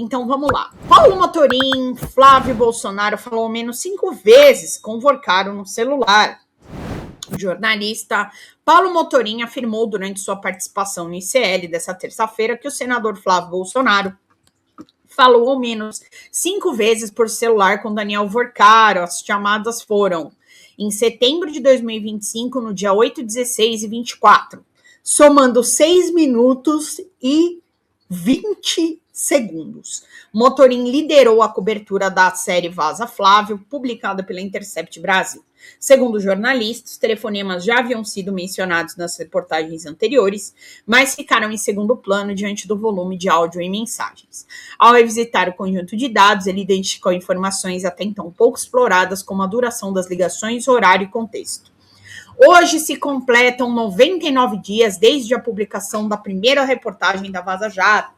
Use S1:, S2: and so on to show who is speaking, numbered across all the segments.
S1: Então vamos lá. Paulo Motorim, Flávio Bolsonaro falou ao menos 5 vezes com Vorcaro no celular. O jornalista Paulo Motorim afirmou durante sua participação no ICL dessa terça-feira que o senador Flávio Bolsonaro falou ao menos 5 vezes por celular com Daniel Vorcaro. As chamadas foram em setembro de 2025, no dia 8, 16 e 24, somando 6 minutos e 20 segundos. Motorim liderou a cobertura da série Vaza Flávio, publicada pela Intercept Brasil. Segundo jornalistas, os telefonemas já haviam sido mencionados nas reportagens anteriores, mas ficaram em segundo plano diante do volume de áudio e mensagens. Ao revisitar o conjunto de dados, ele identificou informações até então pouco exploradas, como a duração das ligações, horário e contexto. Hoje se completam 99 dias desde a publicação da primeira reportagem da Vaza Jato,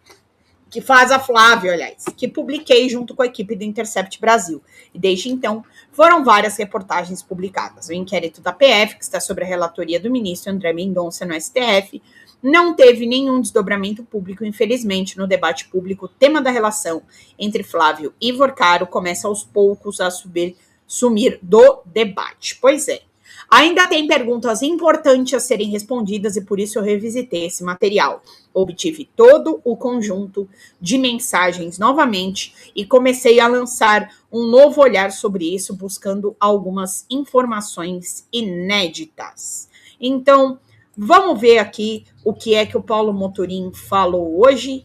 S1: que faz a Flávio, aliás, que publiquei junto com a equipe do Intercept Brasil. E desde então, foram várias reportagens publicadas. O inquérito da PF, que está sobre a relatoria do ministro André Mendonça no STF, não teve nenhum desdobramento público, infelizmente. No debate público, o tema da relação entre Flávio e Vorcaro começa aos poucos a sumir do debate. Pois é. Ainda tem perguntas importantes a serem respondidas e por isso eu revisitei esse material. Obtive todo o conjunto de mensagens novamente e comecei a lançar um novo olhar sobre isso, buscando algumas informações inéditas. Então, vamos ver aqui o que é que o Paulo Motorim falou hoje.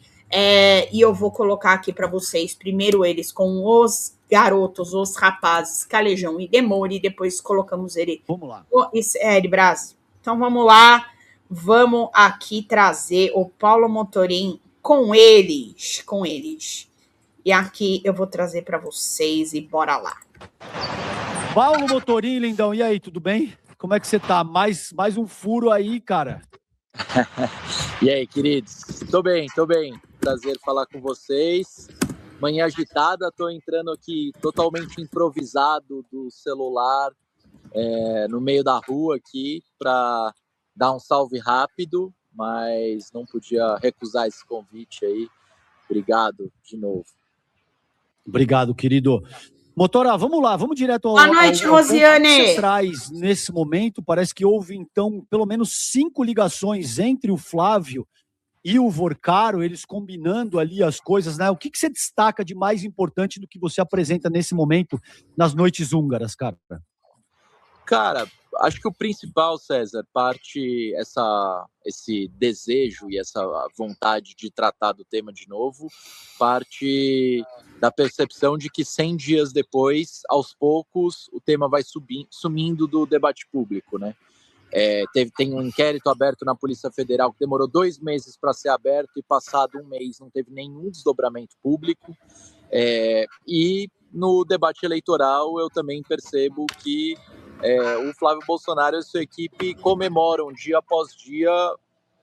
S1: E eu vou colocar aqui para vocês, primeiro eles com os garotos, os rapazes, Calejão e Demore, e depois colocamos ele no ICL Brasil. Então vamos lá, vamos aqui trazer o Paulo Motorim com eles. E aqui eu vou trazer para vocês e bora lá.
S2: Paulo Motorim, lindão, e aí, tudo bem? Como é que você tá? Mais um furo aí, cara.
S3: E aí, queridos? Tô bem. Prazer falar com vocês. Manhã agitada, tô entrando aqui totalmente improvisado do celular, no meio da rua aqui, para dar um salve rápido, mas não podia recusar esse convite aí. Obrigado de novo.
S2: Obrigado, querido. Motora, vamos lá, vamos direto ao...
S1: Boa noite, Rosiane.
S2: O que você traz nesse momento? Parece que houve, então, pelo menos 5 ligações entre o Flávio e o Vorcaro, eles combinando ali as coisas, né? O que você destaca de mais importante do que você apresenta nesse momento nas noites húngaras, cara?
S3: Cara, acho que o principal, César, esse desejo e essa vontade de tratar do tema de novo, parte da percepção de que 100 dias depois, aos poucos, o tema vai sumindo do debate público, né? Tem um inquérito aberto na Polícia Federal que demorou 2 meses para ser aberto e passado 1 mês não teve nenhum desdobramento público. E no debate eleitoral eu também percebo que o Flávio Bolsonaro e sua equipe comemoram dia após dia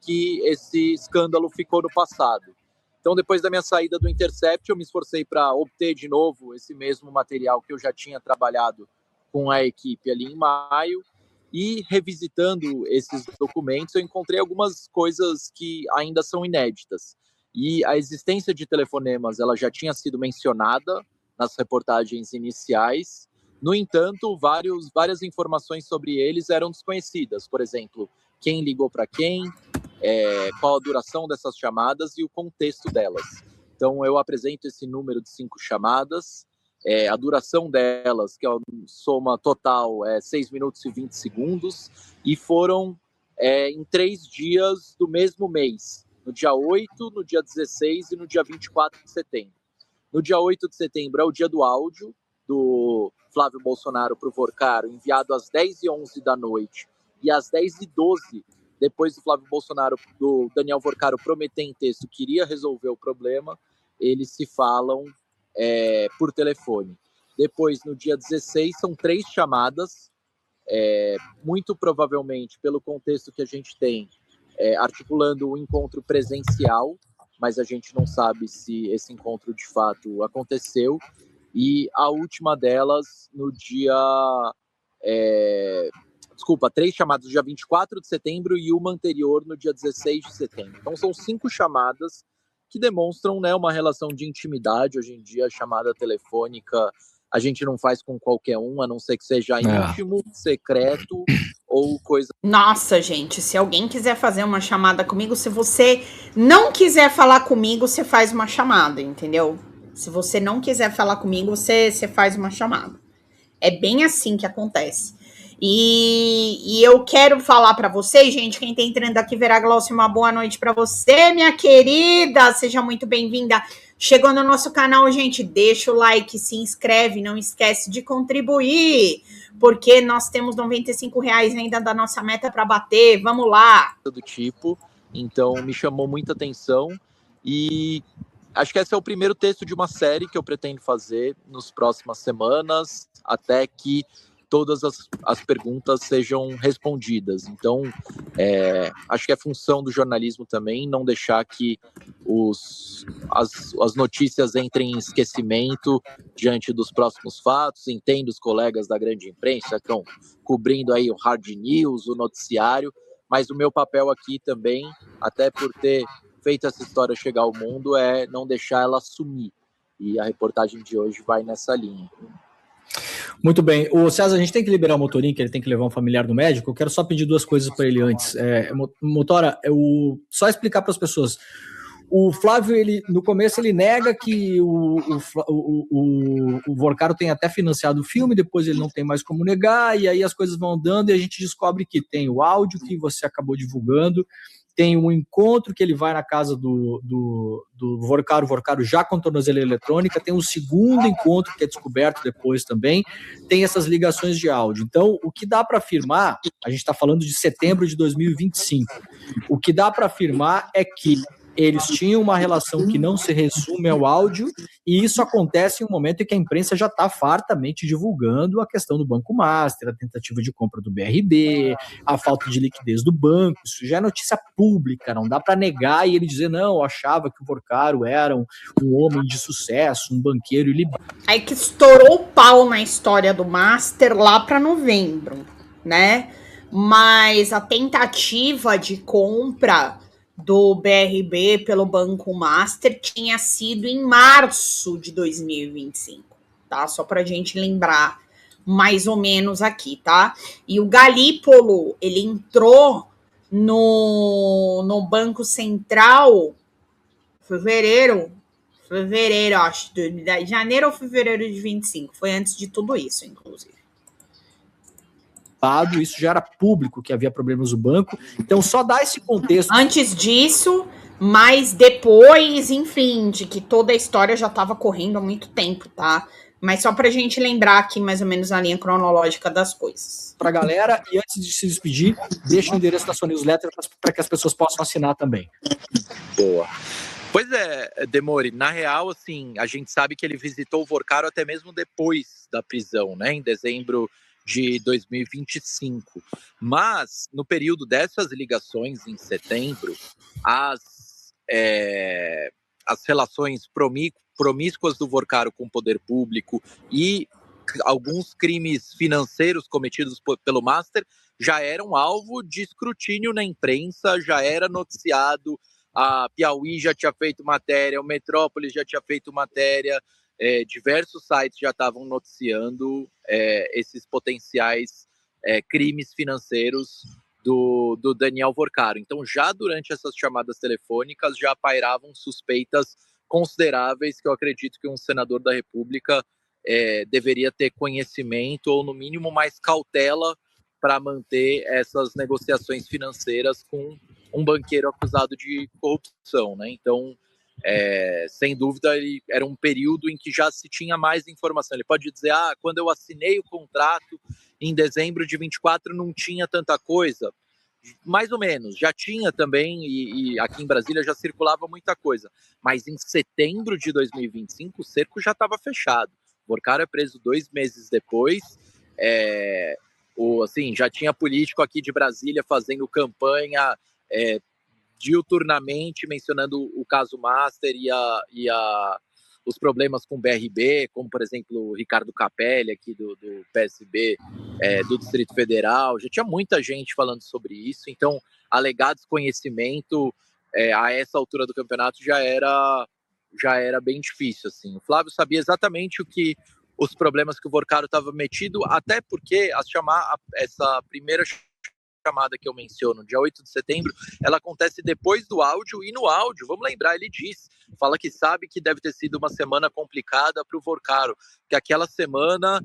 S3: que esse escândalo ficou no passado. Então, depois da minha saída do Intercept, eu me esforcei para obter de novo esse mesmo material que eu já tinha trabalhado com a equipe ali em maio. E revisitando esses documentos, eu encontrei algumas coisas que ainda são inéditas. E a existência de telefonemas, ela já tinha sido mencionada nas reportagens iniciais. No entanto, várias informações sobre eles eram desconhecidas. Por exemplo, quem ligou para quem, qual a duração dessas chamadas e o contexto delas. Então, eu apresento esse número de 5 chamadas. A duração delas, que é a soma total, é 6 minutos e 20 segundos, e foram em 3 dias do mesmo mês, no dia 8, no dia 16 e no dia 24 de setembro. No dia 8 de setembro é o dia do áudio do Flávio Bolsonaro para o Vorcaro, enviado às 10h11 da noite, e às 10h12, depois do Daniel Vorcaro prometer em texto que iria resolver o problema, eles se falam por telefone. Depois, no dia 16, são 3 chamadas, muito provavelmente, pelo contexto que a gente tem, articulando o encontro presencial, mas a gente não sabe se esse encontro de fato aconteceu. E a última delas, no dia... 3 chamadas no dia 24 de setembro e uma anterior no dia 16 de setembro. Então, são 5 chamadas que demonstram, né, uma relação de intimidade. Hoje em dia, a chamada telefônica a gente não faz com qualquer um, a não ser que seja íntimo, secreto ou coisa.
S1: Nossa, gente, se alguém quiser fazer uma chamada comigo, se você não quiser falar comigo, você faz uma chamada, entendeu? Se você não quiser falar comigo, você faz uma chamada. É bem assim que acontece. E eu quero falar para vocês, gente, quem tá entrando aqui, Vera Glaucia, uma boa noite para você, minha querida. Seja muito bem-vinda. Chegou no nosso canal, gente, deixa o like, se inscreve, não esquece de contribuir, porque nós temos R$95 ainda da nossa meta para bater. Vamos lá.
S3: Do tipo, então me chamou muita atenção e acho que esse é o primeiro texto de uma série que eu pretendo fazer nas próximas semanas, até que todas as perguntas sejam respondidas. Então, acho que é função do jornalismo também não deixar que as notícias entrem em esquecimento diante dos próximos fatos. Entendo os colegas da grande imprensa que estão cobrindo aí o hard news, o noticiário, mas o meu papel aqui também, até por ter feito essa história chegar ao mundo, é não deixar ela sumir. E a reportagem de hoje vai nessa linha.
S4: Muito bem. O César, a gente tem que liberar o Motorim, que ele tem que levar um familiar no médico. Eu quero só pedir duas coisas para ele antes. Motora, só explicar para as pessoas. O Flávio, no começo, ele nega que o Vorcaro tem até financiado o filme, depois ele não tem mais como negar, e aí as coisas vão andando e a gente descobre que tem o áudio que você acabou divulgando, tem um encontro que ele vai na casa do Vorcaro, o Vorcaro já com tornozeleira eletrônica, tem um segundo encontro que é descoberto depois também, tem essas ligações de áudio. Então, o que dá para afirmar, a gente está falando de setembro de 2025, o que dá para afirmar é que eles tinham uma relação que não se resume ao áudio, e isso acontece em um momento em que a imprensa já está fartamente divulgando a questão do Banco Master, a tentativa de compra do BRB, a falta de liquidez do banco. Isso já é notícia pública, não dá para negar e ele dizer, não, eu achava que o Vorcaro era um homem de sucesso, um banqueiro ilibado.
S1: Aí que estourou o pau na história do Master lá para novembro, né? Mas a tentativa de compra do BRB pelo Banco Master tinha sido em março de 2025, tá? Só pra gente lembrar mais ou menos aqui, tá? E o Galípolo, ele entrou no Banco Central fevereiro, acho, de janeiro ou fevereiro de 25, foi antes de tudo isso, inclusive.
S4: Isso já era público que havia problemas no banco, então só dá esse contexto.
S1: Antes disso, mas depois, enfim, de que toda a história já estava correndo há muito tempo, tá? Mas só pra gente lembrar aqui mais ou menos a linha cronológica das coisas.
S4: Pra galera, e antes de se despedir, deixa o endereço da sua newsletter para que as pessoas possam assinar também.
S3: Boa. Pois é, Demore, na real, assim, a gente sabe que ele visitou o Vorcaro até mesmo depois da prisão, né, em dezembro de 2025. Mas, no período dessas ligações, em setembro, as relações promíscuas do Vorcaro com o poder público e alguns crimes financeiros cometidos pelo Master já eram alvo de escrutínio na imprensa, já era noticiado, a Piauí já tinha feito matéria, o Metrópolis já tinha feito matéria, diversos sites já estavam noticiando esses potenciais crimes financeiros do Daniel Vorcaro. Então, já durante essas chamadas telefônicas, já pairavam suspeitas consideráveis que eu acredito que um senador da República deveria ter conhecimento ou, no mínimo, mais cautela para manter essas negociações financeiras com um banqueiro acusado de corrupção, né? Então, sem dúvida, era um período em que já se tinha mais informação. Ele pode dizer, quando eu assinei o contrato em dezembro de 24 não tinha tanta coisa. Mais ou menos, já tinha também, e aqui em Brasília já circulava muita coisa. Mas em setembro de 2025 o cerco já estava fechado. O Vorcaro é preso 2 meses depois. Assim, já tinha político aqui de Brasília fazendo campanha diuturnamente, mencionando o caso Master e os problemas com o BRB, como, por exemplo, o Ricardo Capelli, aqui do PSB do Distrito Federal. Já tinha muita gente falando sobre isso, então alegar desconhecimento a essa altura do campeonato já era bem difícil, assim. O Flávio sabia exatamente os problemas que o Vorcaro estava metido, até porque essa primeira chamada que eu menciono, dia 8 de setembro, ela acontece depois do áudio, e no áudio, vamos lembrar, ele fala que sabe que deve ter sido uma semana complicada para o Vorcaro, que aquela semana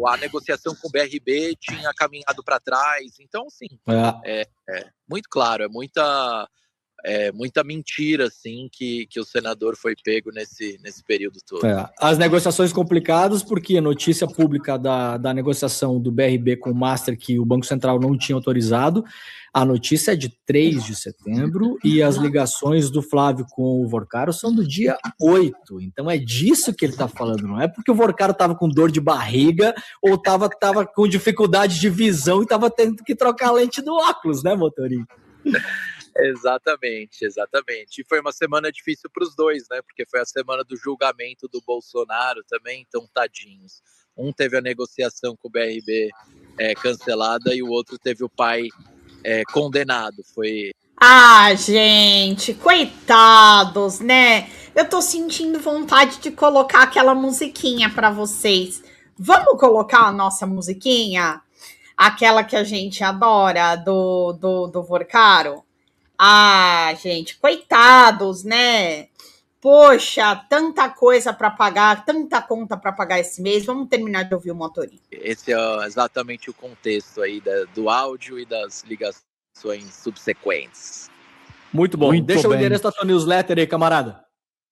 S3: a negociação com o BRB tinha caminhado para trás, então, assim, muito claro, muita mentira, assim, que o senador foi pego nesse período todo.
S4: As negociações complicadas, porque a notícia pública da negociação do BRB com o Master, que o Banco Central não tinha autorizado, a notícia é de 3 de setembro, e as ligações do Flávio com o Vorcaro são do dia 8. Então é disso que ele está falando, não é porque o Vorcaro estava com dor de barriga ou estava com dificuldade de visão e estava tendo que trocar a lente do óculos, né, Motorinho?
S3: Exatamente. E foi uma semana difícil para os dois, né? Porque foi a semana do julgamento do Bolsonaro também, então tadinhos. Um teve a negociação com o BRB cancelada e o outro teve o pai condenado.
S1: Gente, coitados, né? Eu tô sentindo vontade de colocar aquela musiquinha para vocês. Vamos colocar a nossa musiquinha? Aquela que a gente adora, do Vorcaro? Gente, coitados, né? Poxa, tanta coisa para pagar, tanta conta para pagar esse mês. Vamos terminar de ouvir o Motorinho.
S3: Esse é exatamente o contexto aí do áudio e das ligações subsequentes.
S4: Muito bom. Deixa o endereço da sua newsletter aí, camarada.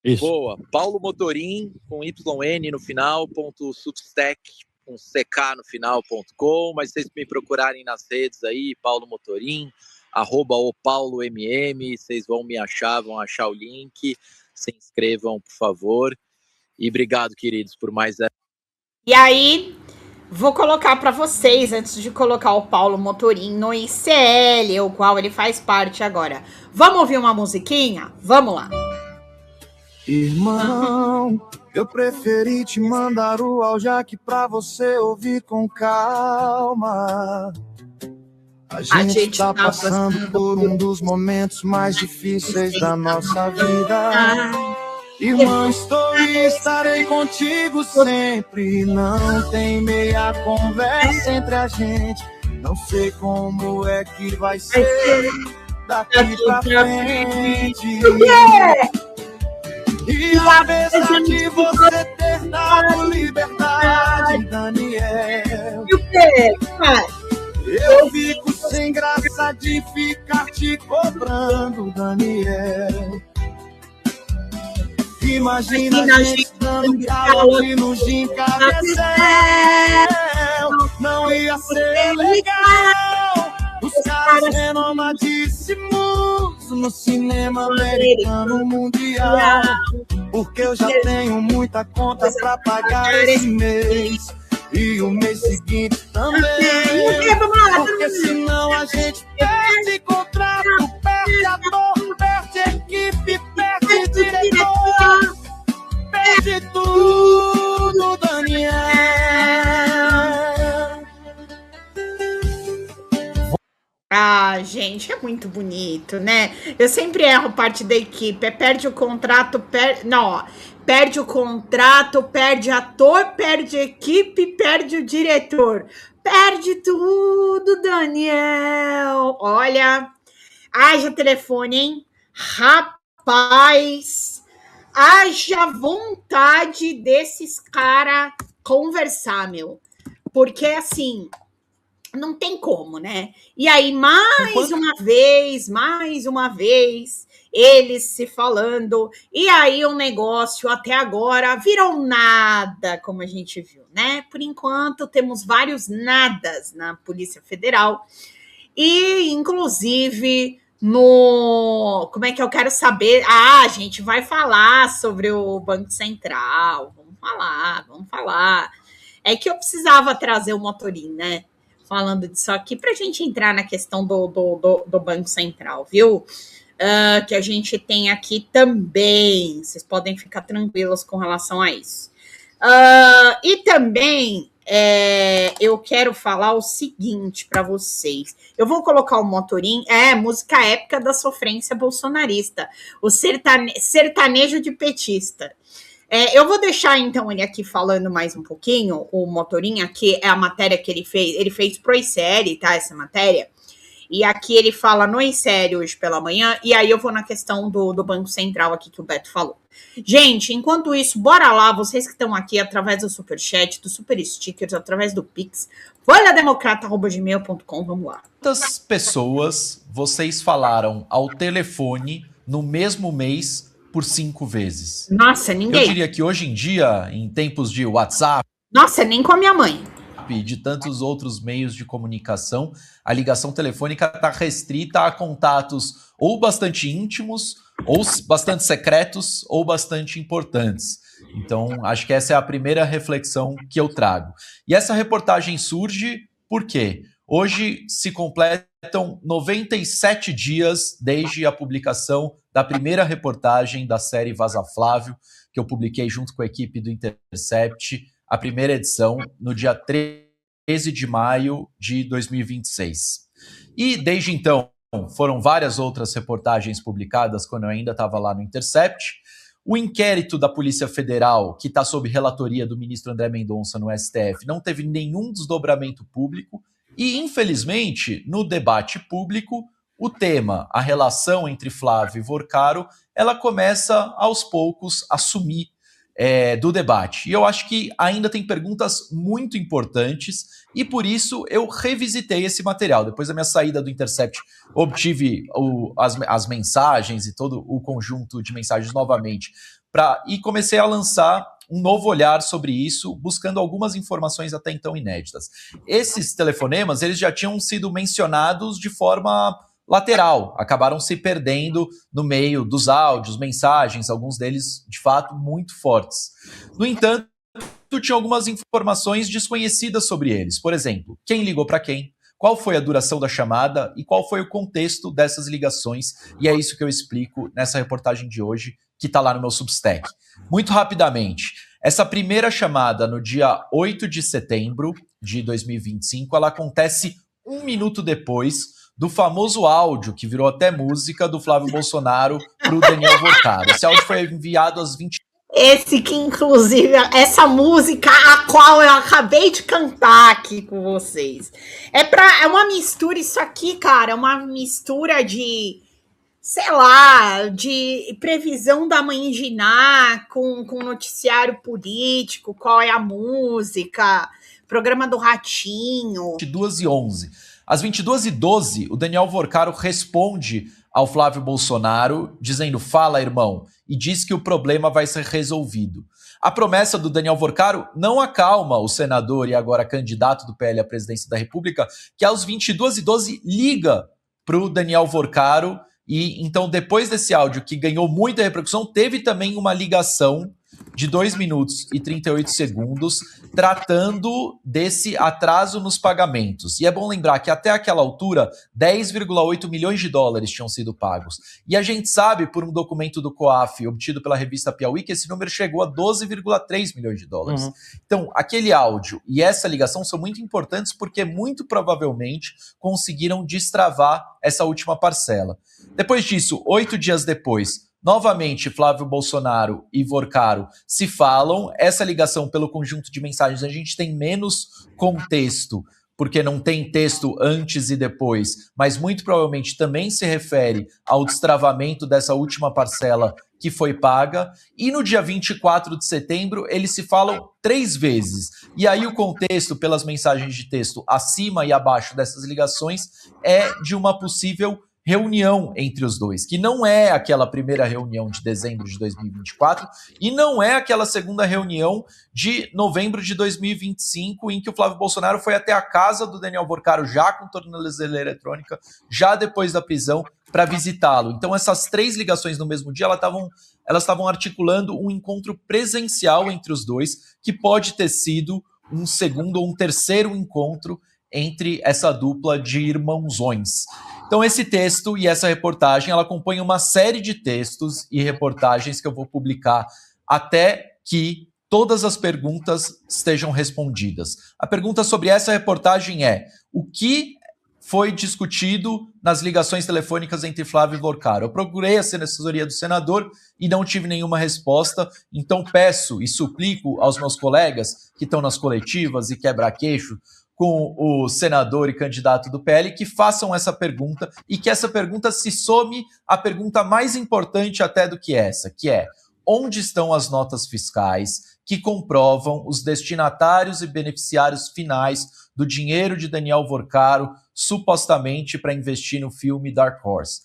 S3: Isso. Boa. Paulo Motorim, com YN no final, .substack, com CK no final.com, mas vocês me procurarem nas redes aí, Paulo Motorim, @opaulomm, vocês vão me achar, vão achar o link, se inscrevam, por favor, e obrigado, queridos, por mais...
S1: E aí, vou colocar para vocês, antes de colocar o Paulo Motorim no ICL, o qual ele faz parte agora. Vamos ouvir uma musiquinha? Vamos lá.
S5: Irmão, eu preferi te mandar o áudio aqui pra você ouvir com calma. A gente tá passando por um dos momentos mais difíceis da nossa vida. Irmão, estou e estarei contigo sempre. Não tem meia conversa entre a gente. Não sei como é que vai ser daqui pra frente. E apesar de você ter dado liberdade, Daniel, eu fico sem graça de ficar te cobrando, Daniel. Imagina a gente dando calote no Gin Cabecel. Não ia ser legal. Os caras renomadíssimos no cinema americano mundial. Porque eu já tenho muita conta pra pagar esse mês. E o mês seguinte também. Porque senão a gente perde contrato, perde ator, perde equipe, perde diretor, perde tudo, Daniel.
S1: Gente, é muito bonito, né? Eu sempre erro parte da equipe. Perde o contrato, perde o contrato, perde ator, perde equipe, perde o diretor. Perde tudo, Daniel. Olha, haja telefone, hein? Rapaz, haja vontade desses caras conversar, meu. Porque, assim, não tem como, né? E aí, mais uma vez, eles se falando, e aí o negócio até agora virou nada, como a gente viu, né? Por enquanto, temos vários nadas na Polícia Federal, e inclusive como é que eu quero saber? A gente vai falar sobre o Banco Central, vamos falar. É que eu precisava trazer o Motorim, né? Falando disso aqui, para a gente entrar na questão do Banco Central, viu? Que a gente tem aqui também. Vocês podem ficar tranquilos com relação a isso. E também eu quero falar o seguinte para vocês. Eu vou colocar o Motorim, música épica da sofrência bolsonarista, o sertanejo de petista. Eu vou deixar, então, ele aqui falando mais um pouquinho, o Motorinha, que é a matéria que ele fez pro iSérie, tá, essa matéria, e aqui ele fala no iSérie hoje pela manhã, e aí eu vou na questão do Banco Central aqui que o Beto falou. Gente, enquanto isso, bora lá, vocês que estão aqui através do Superchat, do Super Stickers, através do Pix, folhademocrata@gmail.com, vamos lá.
S6: Quantas pessoas vocês falaram ao telefone no mesmo mês por 5 vezes?
S1: Nossa, ninguém.
S6: Eu diria que hoje em dia, em tempos de WhatsApp,
S1: nossa, nem com a minha mãe,
S6: e de tantos outros meios de comunicação, a ligação telefônica está restrita a contatos ou bastante íntimos, ou bastante secretos, ou bastante importantes. Então, acho que essa é a primeira reflexão que eu trago. E essa reportagem surge por quê? Hoje se completam 97 dias desde a publicação da primeira reportagem da série Vaza Flávio, que eu publiquei junto com a equipe do Intercept, a primeira edição, no dia 13 de maio de 2026. E desde então, foram várias outras reportagens publicadas quando eu ainda estava lá no Intercept. O inquérito da Polícia Federal, que está sob relatoria do ministro André Mendonça no STF, não teve nenhum desdobramento público. E, infelizmente, no debate público, o tema, a relação entre Flávio e Vorcaro, ela começa aos poucos a sumir do debate. E eu acho que ainda tem perguntas muito importantes e por isso eu revisitei esse material. Depois da minha saída do Intercept, obtive as mensagens e todo o conjunto de mensagens novamente e comecei a lançar um novo olhar sobre isso, buscando algumas informações até então inéditas. Esses telefonemas, eles já tinham sido mencionados de forma lateral, acabaram se perdendo no meio dos áudios, mensagens, alguns deles, de fato, muito fortes. No entanto, tinha algumas informações desconhecidas sobre eles. Por exemplo, quem ligou para quem, qual foi a duração da chamada e qual foi o contexto dessas ligações, e é isso que eu explico nessa reportagem de hoje, que está lá no meu Substack. Muito rapidamente, essa primeira chamada no dia 8 de setembro de 2025, ela acontece 1 minuto depois do famoso áudio, que virou até música, do Flávio Bolsonaro para o Daniel Vorcaro. Esse áudio foi enviado às 20...
S1: Esse que, inclusive, essa música a qual eu acabei de cantar aqui com vocês. É uma mistura, isso aqui, cara, é uma mistura de, sei lá, de previsão da mãe Giná com noticiário político, qual é a música, programa do Ratinho.
S6: 22h11. Às 22h12, o Daniel Vorcaro responde ao Flávio Bolsonaro, dizendo, fala, irmão, e diz que o problema vai ser resolvido. A promessa do Daniel Vorcaro não acalma o senador e agora candidato do PL à presidência da República, que aos 22h12 liga para o Daniel Vorcaro, e então depois desse áudio que ganhou muita repercussão, teve também uma ligação de 2 minutos e 38 segundos, tratando desse atraso nos pagamentos. E é bom lembrar que até aquela altura, 10,8 milhões de dólares tinham sido pagos. E a gente sabe, por um documento do COAF, obtido pela revista Piauí, que esse número chegou a 12,3 milhões de dólares. Uhum. Então, aquele áudio e essa ligação são muito importantes porque, muito provavelmente, conseguiram destravar essa última parcela. Depois disso, 8 dias depois, novamente, Flávio Bolsonaro e Vorcaro se falam. Essa ligação, pelo conjunto de mensagens, a gente tem menos contexto, porque não tem texto antes e depois, mas muito provavelmente também se refere ao destravamento dessa última parcela que foi paga. E no dia 24 de setembro, eles se falam 3 vezes. E aí o contexto, pelas mensagens de texto acima e abaixo dessas ligações, é de uma possível reunião entre os dois, que não é aquela primeira reunião de dezembro de 2024 e não é aquela segunda reunião de novembro de 2025, em que o Flávio Bolsonaro foi até a casa do Daniel Vorcaro, já com tornozeleira eletrônica, já depois da prisão, para visitá-lo. Então essas 3 ligações no mesmo dia, elas estavam articulando um encontro presencial entre os dois, que pode ter sido um segundo ou um terceiro encontro entre essa dupla de irmãozões. Então esse texto e essa reportagem, ela acompanha uma série de textos e reportagens que eu vou publicar até que todas as perguntas estejam respondidas. A pergunta sobre essa reportagem é: o que foi discutido nas ligações telefônicas entre Flávio e Vorcaro? Eu procurei a assessoria do senador e não tive nenhuma resposta, então peço e suplico aos meus colegas que estão nas coletivas e quebra-queixo com o senador e candidato do PL que façam essa pergunta e que essa pergunta se some à pergunta mais importante até do que essa, que é: onde estão as notas fiscais que comprovam os destinatários e beneficiários finais do dinheiro de Daniel Vorcaro, supostamente para investir no filme Dark Horse?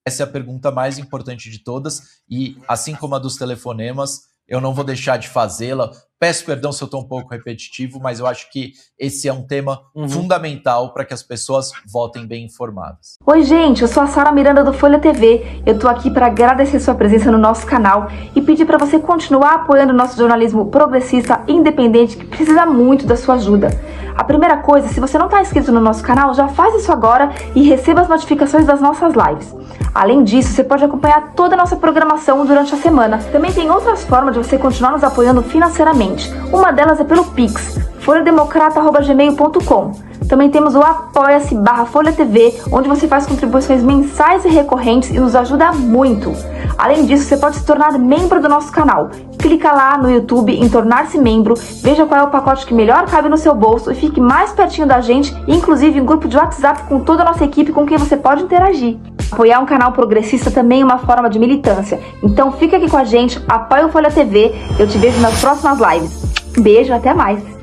S6: Essa é a pergunta mais importante de todas e, assim como a dos telefonemas, eu não vou deixar de fazê-la. Peço perdão se eu estou um pouco repetitivo, mas eu acho que esse é um tema fundamental para que as pessoas votem bem informadas.
S7: Oi, gente, eu sou a Sara Miranda do Folha TV. Eu tô aqui para agradecer sua presença no nosso canal e pedir para você continuar apoiando o nosso jornalismo progressista independente, que precisa muito da sua ajuda. A primeira coisa, se você não está inscrito no nosso canal, já faz isso agora e receba as notificações das nossas lives. Além disso, você pode acompanhar toda a nossa programação durante a semana. Também tem outras formas de você continuar nos apoiando financeiramente. Uma delas é pelo Pix, folhademocrata@gmail.com. Também temos o apoia-se/Folha TV, onde você faz contribuições mensais e recorrentes e nos ajuda muito. Além disso, você pode se tornar membro do nosso canal. Clica lá no YouTube em tornar-se membro, veja qual é o pacote que melhor cabe no seu bolso e fique mais pertinho da gente, inclusive em grupo de WhatsApp com toda a nossa equipe com quem você pode interagir. Apoiar um canal progressista também é uma forma de militância. Então fica aqui com a gente, apoia o Folha TV, eu te vejo nas próximas lives. Beijo, até mais!